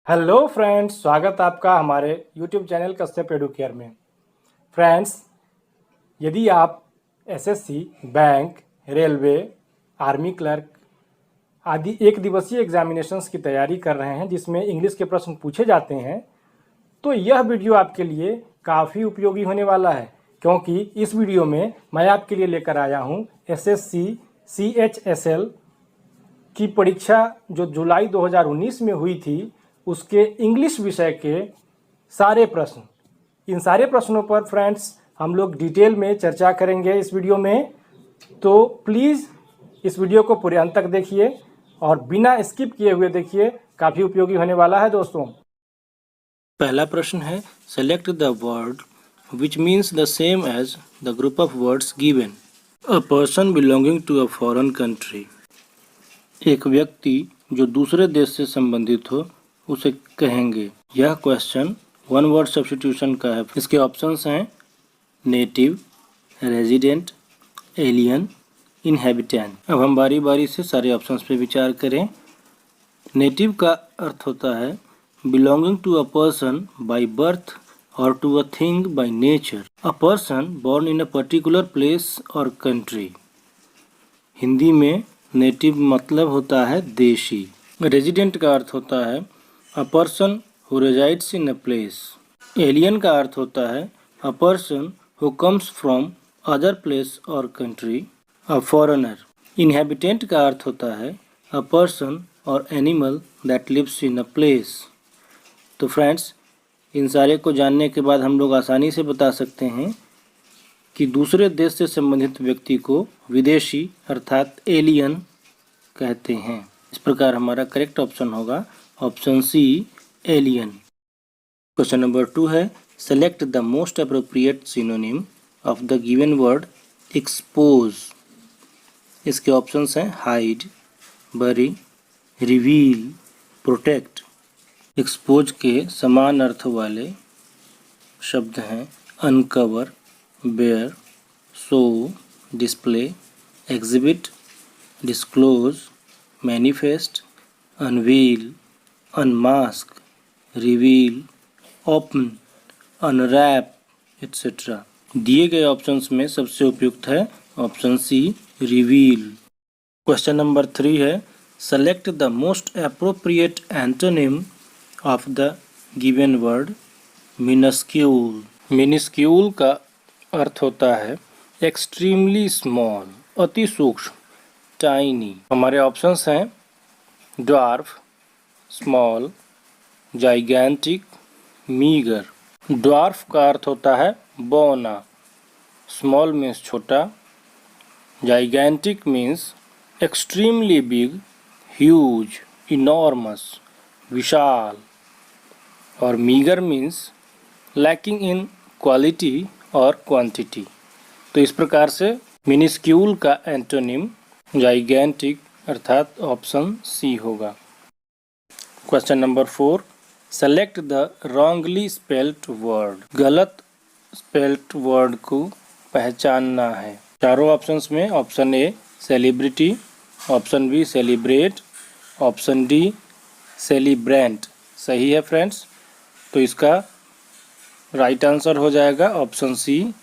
Hello friends, स्वागत आपका हमारे यूट्यूब चैनल कश्यप एडुकेयर में। फ्रेंड्स, यदि आप SSC, bank, railway, army clerk आदि एक दिवसीय एग्जामिनेशंस की तैयारी कर रहे हैं जिसमें इंग्लिश के प्रश्न पूछे जाते हैं, तो यह वीडियो आपके लिए काफ़ी उपयोगी होने वाला है, क्योंकि इस वीडियो में मैं आपके लिए लेकर आया हूँ एसएससी CHSL की परीक्षा जो जुलाई 2019 में हुई थी, उसके इंग्लिश विषय के सारे प्रश्न। इन सारे प्रश्नों पर फ्रेंड्स हम लोग डिटेल में चर्चा करेंगे इस वीडियो में, तो प्लीज़ इस वीडियो को पूरे अंत तक देखिए और बिना स्किप किए हुए देखिए, काफ़ी उपयोगी होने वाला है दोस्तों। पहला प्रश्न है, select the word which means the same as the group of words given. A person belonging to a foreign country. एक व्यक्ति जो दूसरे देश से संबंधित हो उसे कहेंगे। यह क्वेश्चन वन वर्ड सब्स्टिट्यूशन का है। इसके ऑप्शंस हैं नेटिव, रेजिडेंट, एलियन, इनहेबिटेंट। अब हम बारी बारी से सारे ऑप्शंस पे विचार करें। नेटिव का अर्थ होता है belonging to a person by birth or to a thing by nature, a person born in a particular place or country। Hindi में नेटिव मतलब होता है देशी। रेजिडेंट का अर्थ होता है a person who resides in a place। Alien का अर्थ होता है a person who comes from other place or country, a foreigner। inhabitant का अर्थ होता है a person or animal that lives in a place। तो फ्रेंड्स, इन सारे को जानने के बाद हम लोग आसानी से बता सकते हैं कि दूसरे देश से संबंधित व्यक्ति को विदेशी अर्थात एलियन कहते हैं। इस प्रकार हमारा करेक्ट ऑप्शन होगा option C, alien. Question number 2 है, select the most appropriate synonym of the given word expose. इसके ऑप्शंस हैं hide, bury, reveal, protect. Expose के समान अर्थ वाले शब्द हैं uncover, bare, show, display, exhibit, disclose, manifest, unveil, unmask, reveal, open, unwrap etcetera. दिए गए ऑप्शंस में सबसे उपयुक्त है option C, reveal. Question number 3 है, select the most appropriate antonym of the given word minuscule. Minuscule का अर्थ होता है एक्सट्रीमली स्मॉल, अति सूक्ष्म, टाइनी। हमारे ऑप्शंस हैं dwarf, small, gigantic, meagre. Dwarf का अर्थ होता है बौना, स्मॉल मीन्स छोटा, gigantic means extremely big, huge, enormous, विशाल, और meagre means lacking in quality और क्वांटिटी। तो इस प्रकार से मिनिस्क्यूल का एंटोनिम जाइगैंटिक अर्थात ऑप्शन सी होगा। Question number 4, select the wrongly spelled word. गलत स्पेल्ड वर्ड को पहचानना है। चारों ऑप्शंस में option A celebrity, option B celebrate, option D सेलिब्रेंट सही है फ्रेंड्स। तो इसका राइट आंसर हो जाएगा ऑप्शन सी,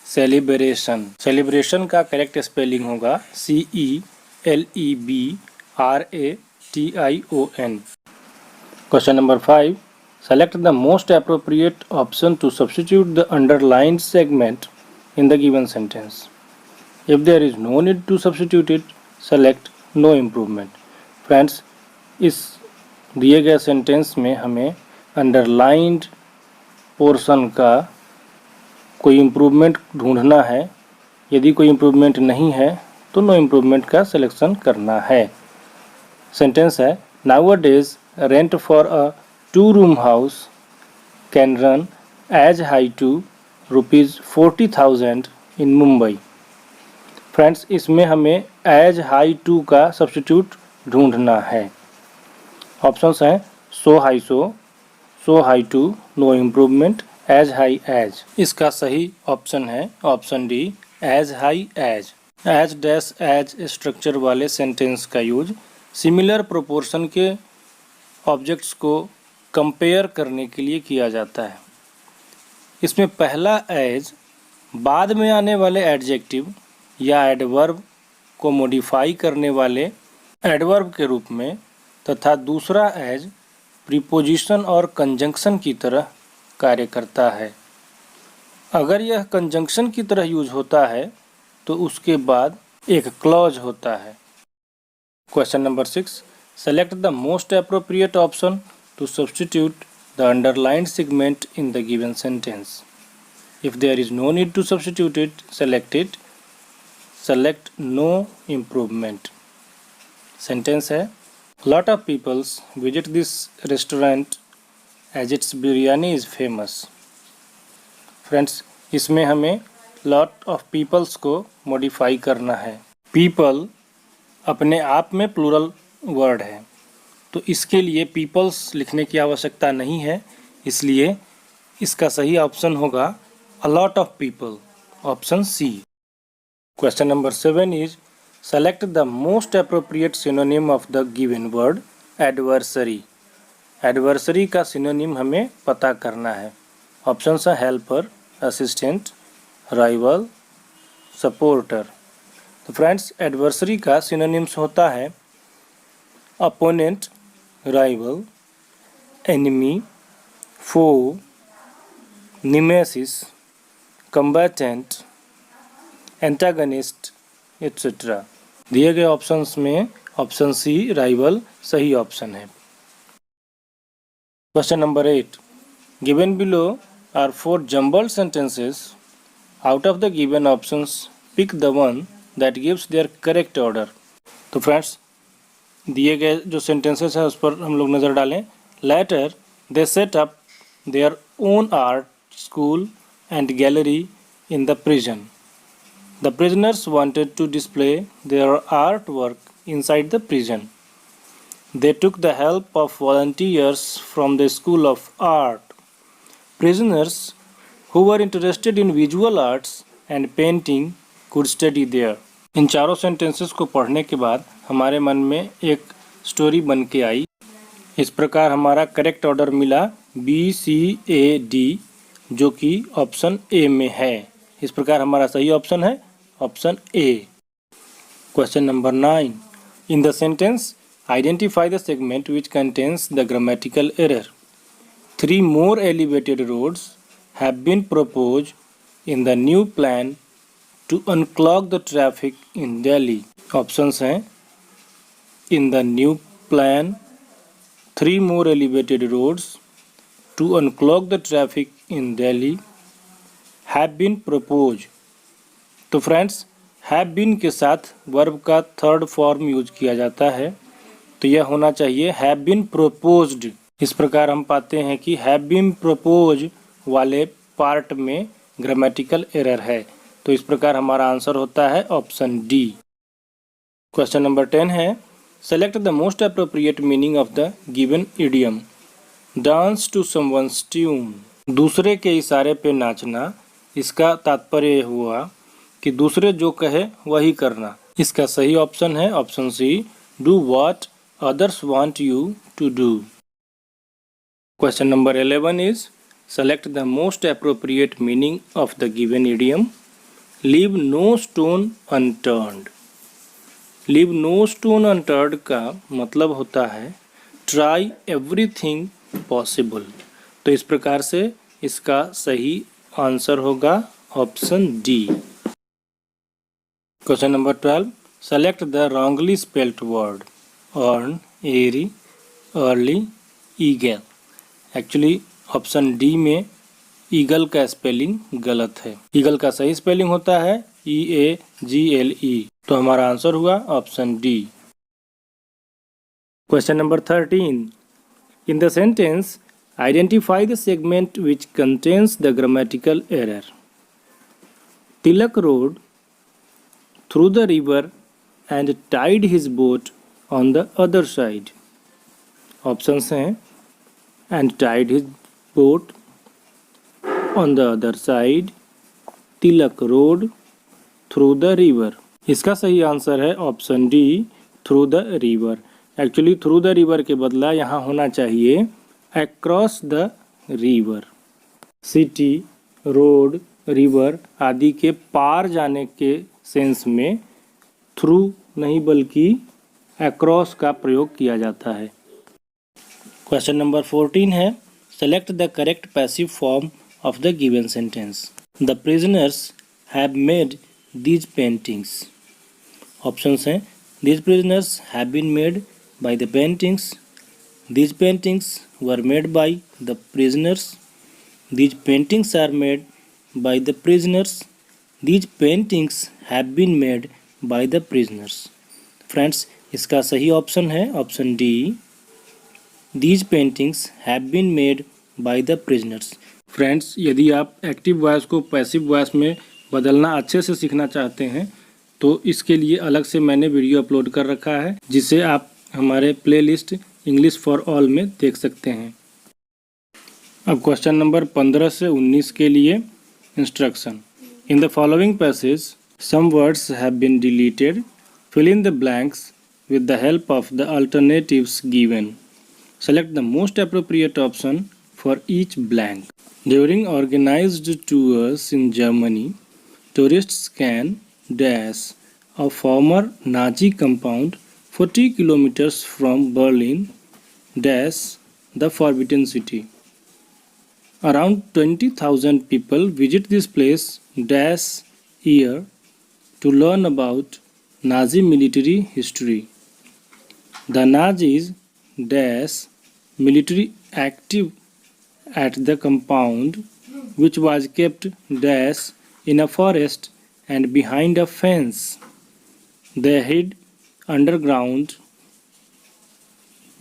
सेलिब्रेशन। सेलिब्रेशन का करेक्ट स्पेलिंग होगा CELEBRATION। Question number 5, select the most appropriate option to substitute the underlined segment in the given sentence. If there is no need to substitute it, select no improvement. Friends, इस दिए गए sentence में हमें underlined portion का कोई improvement ढूंढना है। यदि कोई इम्प्रूवमेंट नहीं है तो नो इम्प्रूवमेंट का सिलेक्शन करना है। सेंटेंस है, nowadays rent for a 2-room house can run as high to ₹40,000 in Mumbai. Friends, इसमें हमें एज हाई टू का सब्स्टिट्यूट ढूंढना है। ऑप्शंस हैं so high so high to, no improvement, as high as. इसका सही ऑप्शन है option D, as high as. As dash as structure वाले सेंटेंस का यूज सिमिलर प्रोपोर्शन के ऑब्जेक्ट्स को कंपेयर करने के लिए किया जाता है। इसमें पहला एज बाद में आने वाले एडजेक्टिव या एडवर्ब को मॉडिफाई करने वाले एडवर्ब के रूप में तथा दूसरा एज प्रीपोजिशन और कंजंक्शन की तरह कार्य करता है। अगर यह कंजंक्शन की तरह यूज होता है तो उसके बाद एक क्लॉज होता है। Question number 6, select the most appropriate option to substitute the underlined segment in the given sentence. If there is no need to substitute it, select it. Select no improvement. Sentence है, lot of peoples visit this restaurant as its biryani is famous. Friends, इसमें हमें lot of peoples को modify करना है। people अपने आप में plural word है, तो इसके लिए peoples लिखने की आवश्यकता नहीं है, इसलिए इसका सही ऑप्शन होगा a lot of people, option C. Question number 7 is select the most appropriate synonym of the given word adversary. Adversary का synonym हमें पता करना है। Options है helper, assistant, rival, supporter. तो फ्रेंड्स adversary का synonyms होता है opponent, rival, enemy, foe, nemesis, combatant, antagonist etcetera. दिए गए ऑप्शंस में ऑप्शन सी राइवल सही ऑप्शन है। Question number 8, given below are 4 jumbled sentences. Out of the given options pick the one that gives their correct order. तो friends दिए गए जो sentences है उस पर हम लोग नज़र डालें। Later they set up their own art school and gallery in the prison. The prisoners wanted to display their artwork inside the prison. They took the help of volunteers from the School of Art. Prisoners who were interested in visual arts and painting could study there. इन चारों sentences को पढ़ने के बाद हमारे मन में एक story बन के आई। इस प्रकार हमारा करेक्ट ऑर्डर मिला BCAD, जो कि ऑप्शन ए में है। इस प्रकार हमारा सही ऑप्शन है option A. Question number 9, in the sentence identify the segment which contains the grammatical error. 3 more elevated roads have been proposed in the new plan to unclog the traffic in Delhi. Options हैं in the new plan 3 more elevated roads to unclog the traffic in Delhi have been proposed. तो friends have been के साथ verb का third form use किया जाता है, तो यह होना चाहिए have been proposed। इस प्रकार हम पाते हैं कि have been proposed वाले पार्ट में ग्रामेटिकल एरर है, तो इस प्रकार हमारा आंसर होता है ऑप्शन डी। क्वेश्चन नंबर 10 है select the most appropriate meaning of the given idiom. Dance to someone's tune. दूसरे के इशारे पे नाचना, इसका तात्पर्य हुआ कि दूसरे जो कहे वही करना। इसका सही ऑप्शन है option C, do what others want you to do. Question number 11 is select the most appropriate meaning of the given idiom. Leave no stone unturned. Leave no stone unturned का मतलब होता है ट्राई एवरीथिंग पॉसिबल। तो इस प्रकार से इसका सही आंसर होगा option D. Question number 12 select the wrongly spelled word earn, eerie, early, eagle. Actually option D में ईगल का स्पेलिंग गलत है। ईगल का सही स्पेलिंग होता है EAGLE, तो हमारा आंसर हुआ option D. Question number 13 in the sentence identify the segment which contains the grammatical error. Tilak road through the river and tied his boat on the other side. Options हैं and tied his boat on the other side, Tilak road, through the river. इसका सही answer है option D, through the river. Actually through the river के बदला यहाँ होना चाहिए across the river. City, road, river आदि के पार जाने के सेंस में थ्रू नहीं बल्कि अक्रॉस का प्रयोग किया जाता है। क्वेश्चन नंबर 14 है, select the correct passive form of the given sentence. The prisoners have made these paintings. Options हैं, these prisoners have been made by the paintings, these paintings were made by the prisoners, these paintings are made by the prisoners, these paintings have been made by the prisoners. Friends, इसका सही option है option D, these paintings have been made by the prisoners. Friends, यदि आप active voice को passive voice में बदलना अच्छे से सीखना चाहते हैं तो इसके लिए अलग से मैंने वीडियो अपलोड कर रखा है, जिसे आप हमारे प्लेलिस्ट इंग्लिश फॉर ऑल में देख सकते हैं। अब क्वेश्चन नंबर 15 से 19 के लिए instruction. In the following passage some words have been deleted, fill in the blanks with the help of the alternatives given. Select the most appropriate option for each blank. During organized tours in Germany, tourists can dash a former Nazi compound 40 kilometers from Berlin dash the Forbidden City. Around 20,000 people visit this place dash year to learn about Nazi military history. The Nazis dash military active at the compound which was kept dash in a forest and behind a fence. They hid underground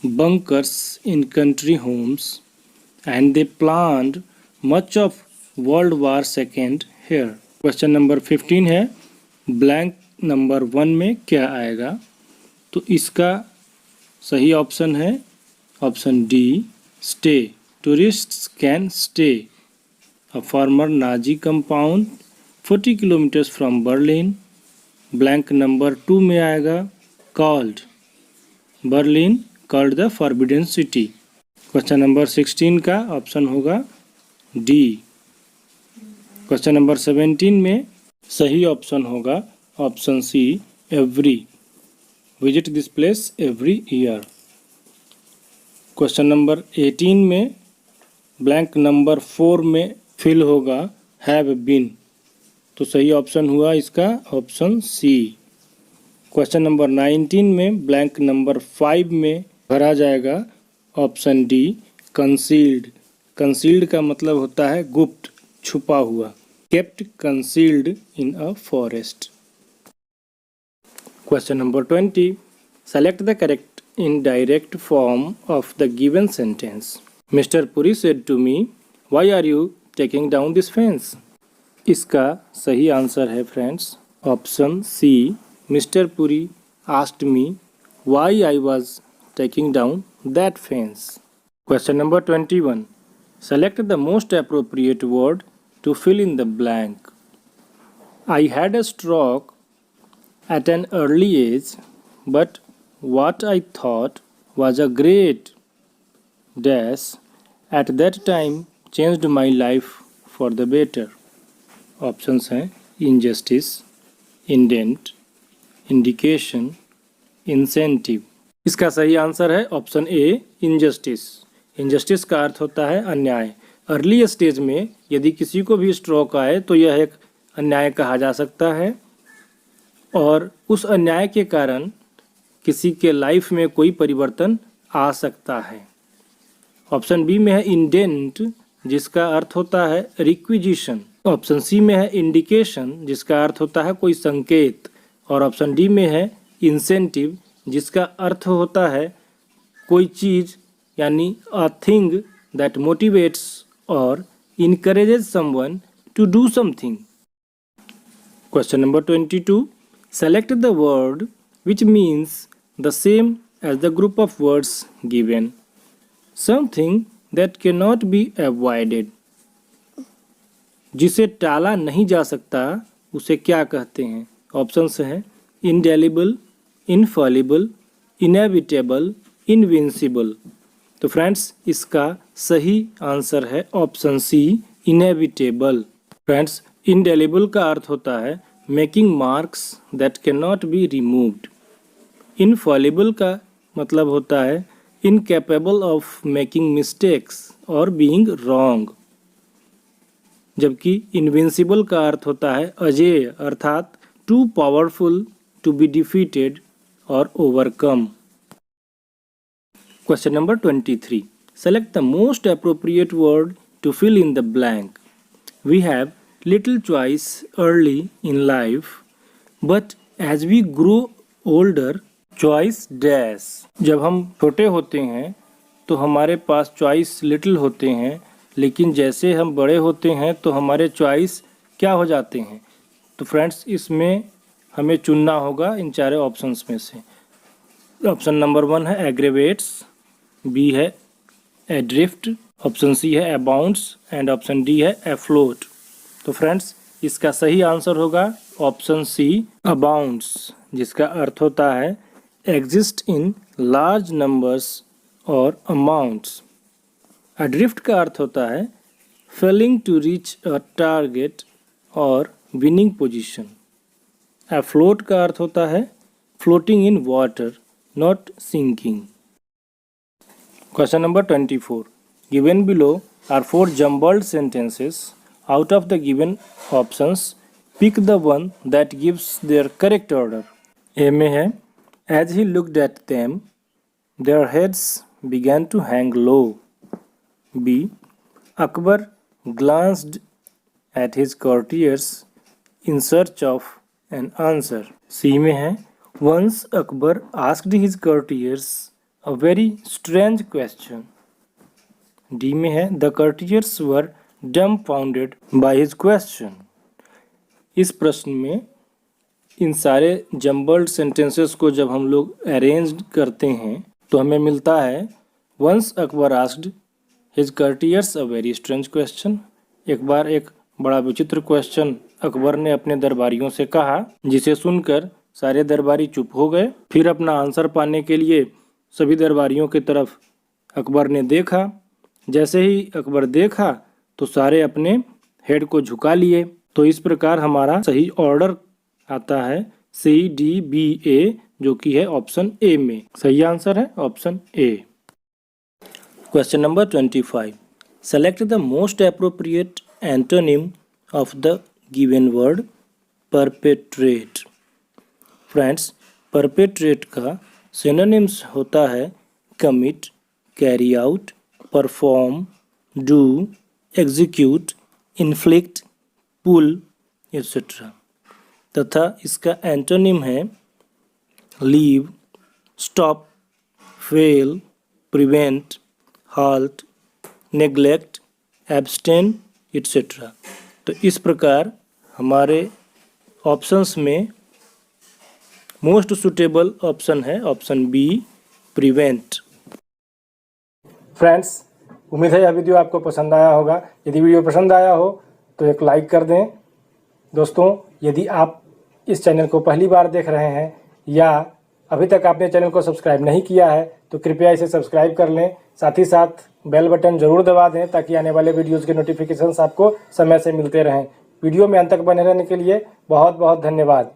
bunkers in country homes and they planned much of World War II here. Question number 15 है, blank number 1 में क्या आएगा? तो इसका सही option है option D, stay. Tourists can stay a former Nazi compound 40 kilometres from Berlin. Blank number 2 में आएगा called, Berlin called the forbidden city. Question number 16 का ऑप्शन होगा डी। क्वेश्चन नंबर 17 में सही ऑप्शन होगा option C, every, visit this place every year. Question number 18 में blank number 4 में fill होगा हैव बीन, तो सही ऑप्शन हुआ इसका ऑप्शन सी। क्वेश्चन नंबर 19 में ब्लैंक नंबर 5 में भरा जाएगा ऑप्शन डी, कंसील्ड। कंसील्ड का मतलब होता है गुप्त, छुपा हुआ, kept concealed in a forest. Question number 20. Select the correct indirect form of the given sentence. Mr. Puri said to me, "Why are you taking down this fence?" इसका सही answer है friends option C, mister Puri asked me why I was taking down that fence. Question number 21. Select the most appropriate word to fill in the blank. I had a stroke at an early age, but what I thought was a great dash at that time changed my life for the better. Options हैं injustice, indent, indication, incentive. इसका सही answer है option A, injustice. Injustice का अर्थ होता है अन्याय। Early stage में यदि किसी को भी स्ट्रोक आए तो यह एक अन्याय कहा जा सकता है और उस अन्याय के कारण किसी के लाइफ में कोई परिवर्तन आ सकता है। ऑप्शन बी में है इंडेंट, जिसका अर्थ होता है रिक्विजिशन। ऑप्शन सी में है इंडिकेशन, जिसका अर्थ होता है कोई संकेत। और ऑप्शन डी में है इंसेंटिव, जिसका अर्थ होता है कोई चीज़ यानी अ थिंग दैट मोटिवेट्स और encourages someone to do something. Question number 22. Select the word which means the same as the group of words given. Something that cannot be avoided. जिसे टाला नहीं जा सकता उसे क्या कहते हैं? ऑप्शंस हैं इंडेलिबल, इनफॉलिबल, इनएविटेबल, इनविंसिबल। तो फ्रेंड्स इसका सही आंसर है option C, inevitable. Friends indelible का अर्थ होता है making marks that can not be removed. Infallible का मतलब होता है इनकेपेबल ऑफ मेकिंग मिस्टेक्स और बीइंग रॉन्ग। जबकि इनविंसिबल का अर्थ होता है अजेय, अर्थात too powerful to be defeated और overcome. Question number 23. Select the most appropriate word to fill in the blank. We have little choice early in life, but as we grow older, choice dash. जब हम छोटे होते हैं तो हमारे पास choice little होते हैं, लेकिन जैसे हम बड़े होते हैं तो हमारे चॉइस क्या हो जाते हैं। तो फ्रेंड्स इसमें हमें चुनना होगा इन चारों ऑप्शंस में से। ऑप्शन नंबर 1 है एग्रेवेट्स, बी है एड्रिफ्ट, ऑप्शन सी है अबाउंड्स एंड ऑप्शन डी है एफ्लोट। तो फ्रेंड्स इसका सही आंसर होगा ऑप्शन सी, अबाउंड्स, जिसका अर्थ होता है एग्जिस्ट इन लार्ज नंबर्स और अमाउंट्स। एड्रिफ्ट का अर्थ होता है failing to reach a target और विनिंग पोजीशन। एफ्लोट का अर्थ होता है floating in water, not sinking. Question number 24. Given below are 4 jumbled sentences. Out of the given options, pick the one that gives their correct order. A में है as he looked at them, their heads began to hang low. B. Akbar glanced at his courtiers in search of an answer. C में है once Akbar asked his courtiers a very strange question. D में है the courtiers were dumbfounded by his question. इस प्रश्न में इन सारे jumbled sentences को जब हम लोग अरेंज करते हैं तो हमें मिलता है once Akbar asked his courtiers a very strange question. एक बार एक बड़ा विचित्र क्वेश्चन अकबर ने अपने दरबारियों से कहा, जिसे सुनकर सारे दरबारी चुप हो गए। फिर अपना आंसर पाने के लिए सभी दरबारियों की तरफ अकबर ने देखा। जैसे ही अकबर देखा तो सारे अपने हेड को झुका लिए। तो इस प्रकार हमारा सही ऑर्डर आता है CDBA, जो कि है ऑप्शन ए में। सही आंसर है option A. Question number 25. Select the most appropriate antonym of the given word perpetrate. Friends, perpetrate का synonyms होता है commit, carry out, perform, do, execute, inflict, pull, etc. तथा इसका antonym है leave, stop, fail, prevent, halt, neglect, abstain, etc. तो इस प्रकार हमारे ऑप्शंस में मोस्ट सुटेबल ऑप्शन है ऑप्शन बी, प्रिवेंट। फ्रेंड्स उम्मीद है यह वीडियो आपको पसंद आया होगा। यदि वीडियो पसंद आया हो तो एक लाइक कर दें। दोस्तों यदि आप इस चैनल को पहली बार देख रहे हैं या अभी तक आपने चैनल को सब्सक्राइब नहीं किया है तो कृपया इसे सब्सक्राइब कर लें। साथ ही साथ बेल बटन ज़रूर दबा दें ताकि आने वाले वीडियोज़ के नोटिफिकेशंस आपको समय से मिलते रहें। वीडियो में अंत तक बने रहने के लिए बहुत बहुत धन्यवाद।